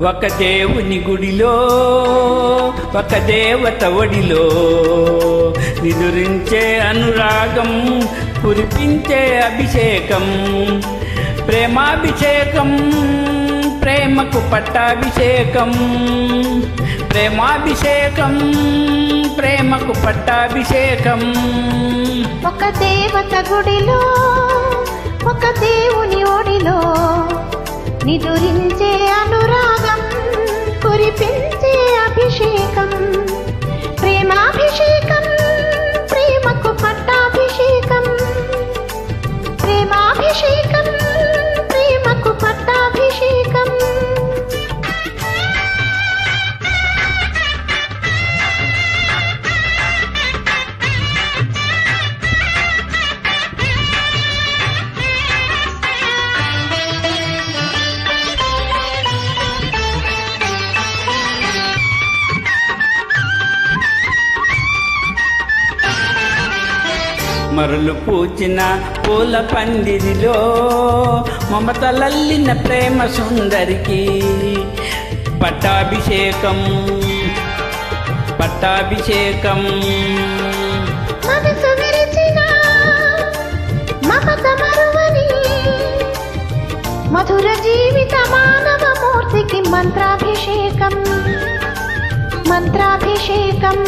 ఒక దేవుని గుడిలో ఒక దేవత ఒడిలో నిదురించే అనురాగం కురిపించే అభిషేకం ప్రేమాభిషేకం ప్రేమకు పట్టాభిషేకం ప్రేమాభిషేకం ప్రేమకు పట్టాభిషేకం ఒక దేవత గుడిలో ఒక దేవుని ఒడిలో నిదురించే అనురాగం కురిపించే అభిషేకం ప్రేమాభిషేకం ప్రేమకు పట్టాభిషేకం ప్రేమాభిషేకం ప్రేమకు పట్టాభిషేకం మరులు పూచిన పూల పందిరిలో మమతలల్లిన ప్రేమ సుందరికి పట్టాభిషేకం పట్టాభిషేకం మనసు విరిచిన మమత మరువని మధుర జీవిత మానవ మూర్తికి మంత్రాభిషేకం మంత్రాభిషేకం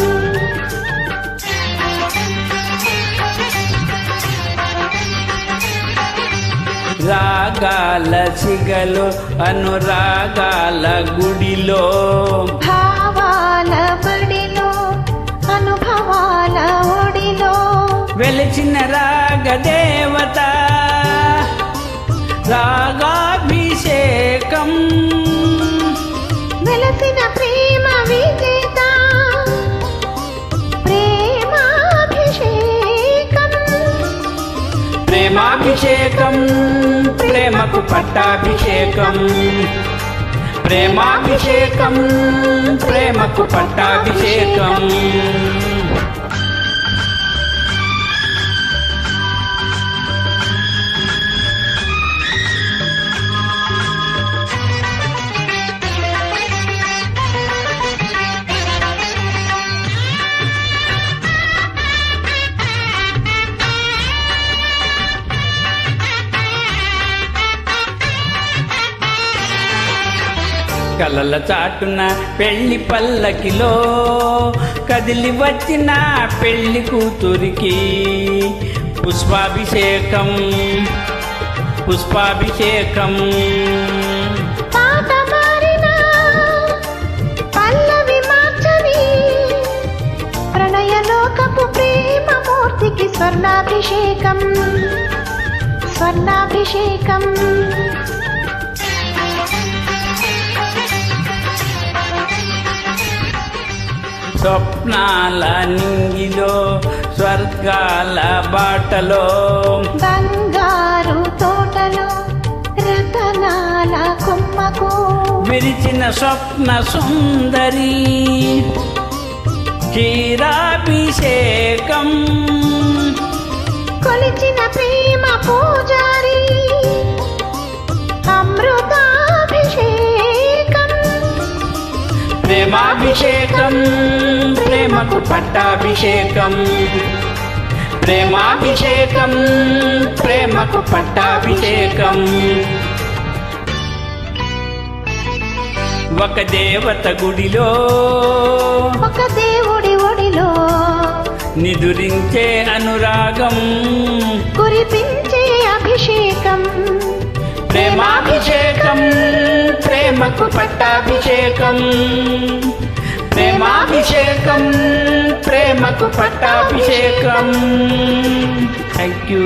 రాగాల సిగలో అనురాగాల గుడిలో భావాల బడిలో అనుభవాల ఒడిలో వెలిచిన రాగదేవత రాగాభిషేకం వెలసిన ప్రేమ విజేత ప్రేమాభిషేకం ప్రేమాభిషేకం ప్రేమకు పట్టాభిషేకం ప్రేమాభిషేకం ప్రేమకు పట్టాభిషేకం కలల చాటున పెళ్లి పల్లకిలో కదిలి వచ్చిన పెళ్లి కూతురికి పుష్పాభిషేకం పుష్పాభిషేకం పాట మారిన పల్లవి మార్చని ప్రణయలోకపు ప్రేమ మూర్తికి స్వర్ణాభిషేకం స్వర్ణాభిషేకం స్వప్నాల నింగిలో స్వర్గాల బాటలో బంగారు తోటలో రతనాల కొమ్మకు విరిచిన స్వప్న సుందరి క్షీరాభిషేకం కొలిచిన ప్రేమ పూజారి అమృతాభిషేకం ప్రేమాభిషేకం ప్రేమకు పట్టాభిషేకం ప్రేమాభిషేకం ప్రేమకు పట్టాభిషేకం ఒక దేవత గుడిలో ఒక దేవుడి ఒడిలో నిదురించే అనురాగం కురిపించే అభిషేకం ప్రేమాభిషేకం ప్రేమకు పట్టాభిషేకం ప్రేమాభిషేకం ప్రేమకు పట్టాభిషేకం థ్యాంక్ యూ